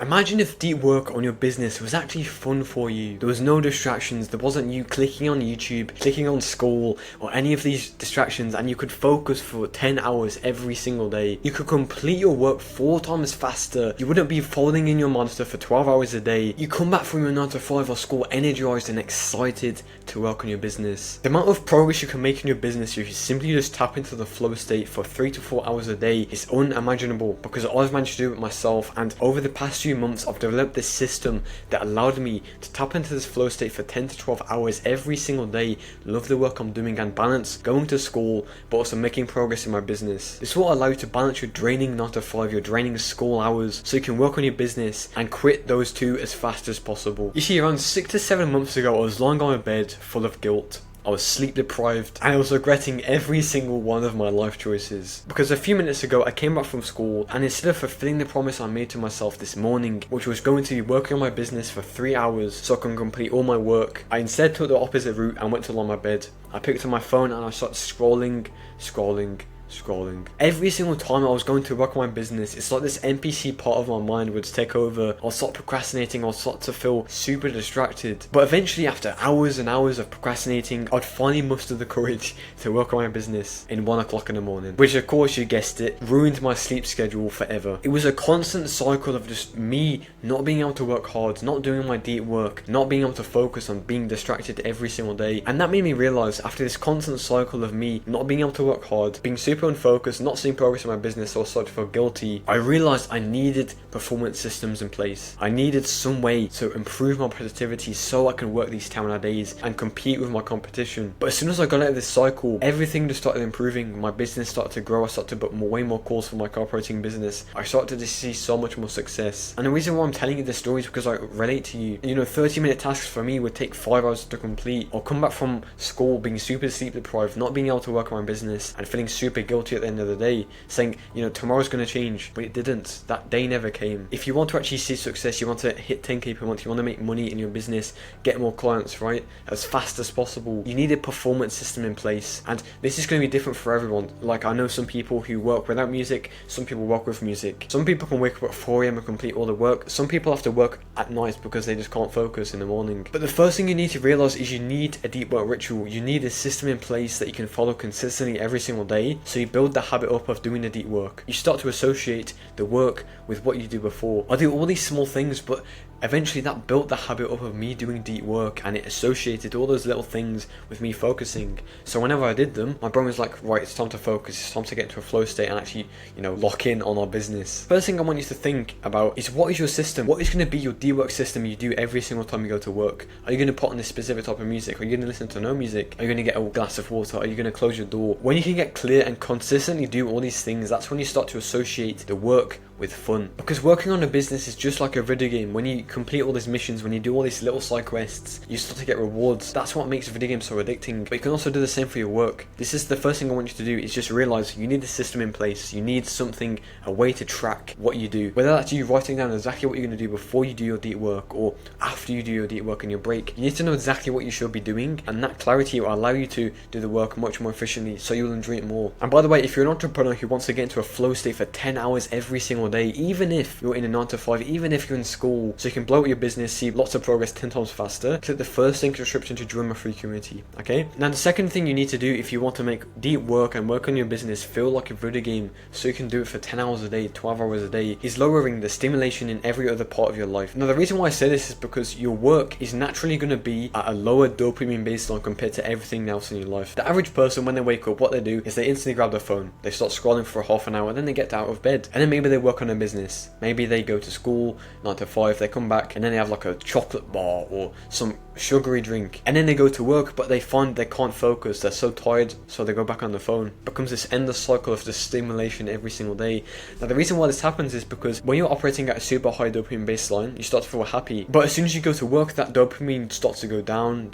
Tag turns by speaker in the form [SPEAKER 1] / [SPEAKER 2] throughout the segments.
[SPEAKER 1] Imagine if deep work on your business was actually fun for you. There was no distractions, there wasn't you clicking on YouTube, clicking on school, or any of these distractions, and you could focus for 10 hours every single day. You could complete your work 4 times faster. You wouldn't be folding in your monitor for 12 hours a day. You come back from your 9 to 5 or school energized and excited to work on your business. The amount of progress you can make in your business if you simply just tap into the flow state for 3 to 4 hours a day is unimaginable, because I've managed to do it myself, and over the past few months I've developed this system that allowed me to tap into this flow state for 10 to 12 hours every single day, love the work I'm doing, and balance going to school but also making progress in my business. This will allow you to balance your draining 9 to 5, your draining school hours, so you can work on your business and quit those two as fast as possible. You see, around 6 to 7 months ago I was lying on my bed full of guilt. I was sleep deprived and I was regretting every single one of my life choices. Because a few minutes ago I came back from school, and instead of fulfilling the promise I made to myself this morning, which was going to be working on my business for 3 hours so I can complete all my work, I instead took the opposite route and went to lie on my bed. I picked up my phone and I started scrolling. Every single time I was going to work on my business, it's like this NPC part of my mind would take over. I'll start procrastinating, I'll start to feel super distracted. But eventually, after hours and hours of procrastinating, I'd finally muster the courage to work on my business in 1 o'clock in the morning. Which, of course, you guessed it, ruined my sleep schedule forever. It was a constant cycle of just me not being able to work hard, not doing my deep work, not being able to focus on being distracted every single day. And that made me realize, after this constant cycle of me not being able to work hard, being super unfocused, not seeing progress in my business, or started to feel guilty, I realized I needed performance systems in place. I needed some way to improve my productivity so I can work these 10-hour days and compete with my competition. But as soon as I got out of this cycle, everything just started improving. My business started to grow. I started to book way more calls for my cooperating business. I started to see so much more success. And the reason why I'm telling you this story is because I relate to you. 30-minute tasks for me would take 5 hours to complete. I'll come back from school being super sleep deprived, not being able to work on my business, and feeling super guilty at the end of the day, saying, tomorrow's going to change, but it didn't. That day never came. If you want to actually see success, you want to hit 10k per month, you want to make money in your business, get more clients, right, as fast as possible, you need a performance system in place. And this is going to be different for everyone. Like, I know some people who work without music, some people work with music. Some people can wake up at 4 a.m. and complete all the work. Some people have to work at night because they just can't focus in the morning. But the first thing you need to realize is you need a deep work ritual. You need a system in place that you can follow consistently every single day, so you build the habit up of doing the deep work. You start to associate the work with what you do before. I do all these small things, but eventually that built the habit up of me doing deep work, and it associated all those little things with me focusing. So whenever I did them, my brain was like, right, it's time to focus, it's time to get into a flow state and actually, lock in on our business. First thing I want you to think about is, what is your system? What is going to be your deep work system you do every single time you go to work? Are you going to put on this specific type of music? Are you going to listen to no music? Are you going to get a glass of water? Are you going to close your door? When you can get clear and consistently do all these things, that's when you start to associate the work with fun. Because working on a business is just like a video game. When you complete all these missions, when you do all these little side quests, you start to get rewards. That's what makes video games so addicting. But you can also do the same for your work. This is the first thing I want you to do, is just realize you need a system in place. You need something, a way to track what you do. Whether that's you writing down exactly what you're going to do before you do your deep work, or after you do your deep work and your break. You need to know exactly what you should be doing, and that clarity will allow you to do the work much more efficiently, so you'll enjoy it more. And by the way, if you're an entrepreneur who wants to get into a flow state for 10 hours every single day, even if you're in a 9 to 5, even if you're in school, so you can blow up your business, see lots of progress 10 times faster, click the first link in the description to join my free community. Okay? Now the second thing you need to do if you want to make deep work and work on your business feel like a video game, so you can do it for 10 hours a day, 12 hours a day, is lowering the stimulation in every other part of your life. Now the reason why I say this is because your work is naturally going to be at a lower dopamine baseline compared to everything else in your life. The average person, when they wake up, what they do is they instantly grab their phone, they start scrolling for half an hour, then they get out of bed, and then maybe they work on their business. Maybe they go to school 9 to 5, they come back and then they have like a chocolate bar or some sugary drink, and then they go to work, but they find they can't focus, they're so tired, so they go back on the phone. It becomes this endless cycle of just stimulation every single day. Now the reason why this happens is because when you're operating at a super high dopamine baseline, you start to feel happy, but as soon as you go to work, that dopamine starts to go down,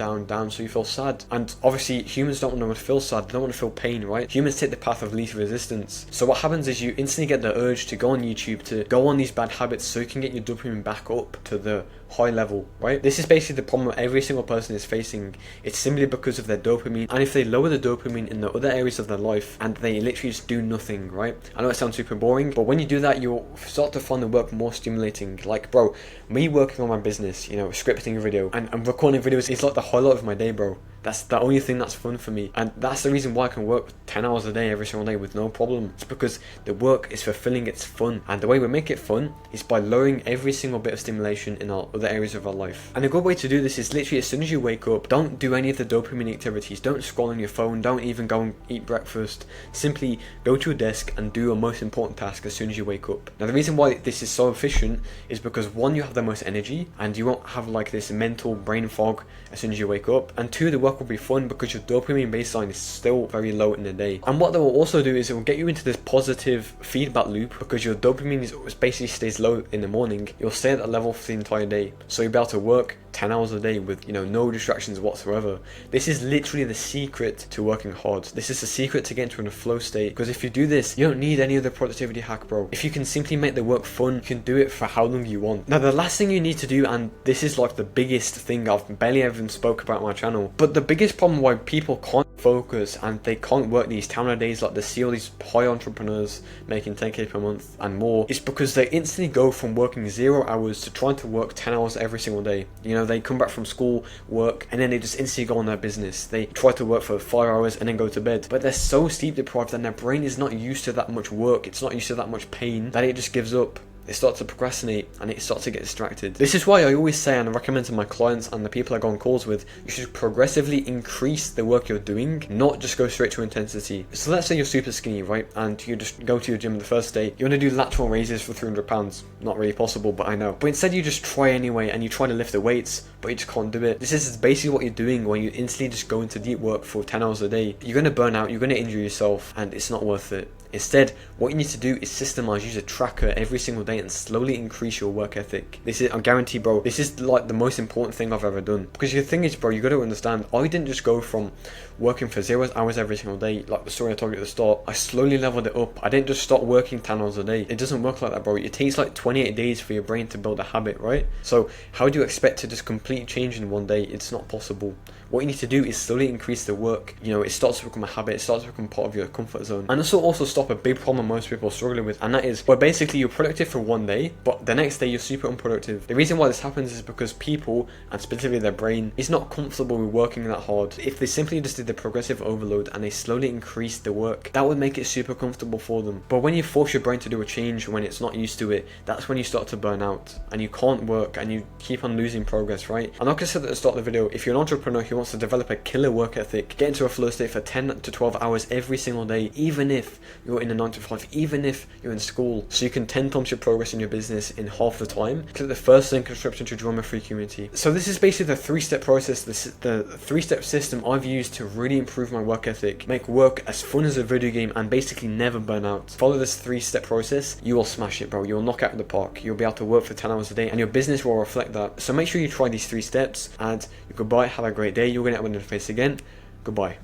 [SPEAKER 1] so you feel sad. And obviously humans don't want to feel sad, they don't want to feel pain, right? Humans take the the path of least resistance. So what happens is you instantly get the urge to go on YouTube, to go on these bad habits so you can get your dopamine back up to the high level, right? This is basically the problem every single person is facing. It's simply because of their dopamine, and if they lower the dopamine in the other areas of their life and they literally just do nothing, right? I know it sounds super boring, but when you do that, you'll start to find the work more stimulating. Like, bro, me working on my business, you know, scripting a video and recording videos is like the highlight of my day, bro. That's the only thing that's fun for me, and that's the reason why I can work 10 hours a day every single day with no problem. It's because the work is fulfilling, it's fun, and the way we make it fun is by lowering every single bit of stimulation in our other areas of our life. And a good way to do this is literally as soon as you wake up, don't do any of the dopamine activities, don't scroll on your phone, don't even go and eat breakfast. Simply go to your desk and do your most important task as soon as you wake up. Now the reason why this is so efficient is because one, you have the most energy and you won't have like this mental brain fog as soon as you wake up, and two, the work will be fun because your dopamine baseline is still very low in the day. And what that will also do is it will get you into this positive feedback loop, because your dopamine basically stays low in the morning. You'll stay at that level for the entire day, so you'll be able to work 10 hours a day with, you know, no distractions whatsoever. This is literally the secret to working hard. This is the secret to get into a flow state, because if you do this, you don't need any other productivity hack, bro. If you can simply make the work fun, you can do it for how long you want. Now the last thing you need to do, and this is like the biggest thing I've barely ever spoke about on my channel, but the biggest problem why people can't focus and they can't work these 10 hour days like they see all these high entrepreneurs making 10k per month and more, is because they instantly go from working 0 hours to trying to work 10 hours every single day. You know, they come back from school, work, and then they just instantly go on their business. They try to work for 5 hours and then go to bed, but they're so sleep deprived and their brain is not used to that much work, it's not used to that much pain, that it just gives up. They start to procrastinate and it starts to get distracted. This is why I always say, and I recommend to my clients and the people I go on calls with, you should progressively increase the work you're doing, not just go straight to intensity. So let's say you're super skinny, right? And you just go to your gym the first day. You want to do lateral raises for 300 pounds. Not really possible, but I know. But instead you just try anyway and you try to lift the weights, but you just can't do it. This is basically what you're doing when you instantly just go into deep work for 10 hours a day. You're going to burn out, you're going to injure yourself, and it's not worth it. Instead, what you need to do is systemize, use a tracker every single day and slowly increase your work ethic. This is, I guarantee, bro, this is like the most important thing I've ever done. Because the thing is, bro, you got to understand, I didn't just go from working for 0 hours every single day, like the story I told you at the start. I slowly leveled it up. I didn't just start working 10 hours a day. It doesn't work like that, bro. It takes like 28 days for your brain to build a habit, right? So how do you expect to just completely change in one day? It's not possible. What you need to do is slowly increase the work. You know, it starts to become a habit, it starts to become part of your comfort zone. And also stop a big problem most people are struggling with, and that is where basically you're productive for one day, but the next day you're super unproductive. The reason why this happens is because people, and specifically their brain, is not comfortable with working that hard. If they simply just did the progressive overload and they slowly increased the work, that would make it super comfortable for them. But when you force your brain to do a change when it's not used to it, that's when you start to burn out and you can't work and you keep on losing progress, right? And like I said at the start of the video, if you're an entrepreneur who wants to develop a killer work ethic, get into a flow state for 10 to 12 hours every single day, even if you're in a 9 to 5, even if you're in school, so you can 10 times your progress in your business in half the time, click the first link in the description to join my free community. So this is basically the 3-step process, the 3-step system I've used to really improve my work ethic, make work as fun as a video game, and basically never burn out. Follow this 3-step process, you will smash it, bro. You'll knock out of the park. You'll be able to work for 10 hours a day and your business will reflect that. So make sure you try these 3 steps, and goodbye, have a great day. You're going to have an interface again. Goodbye.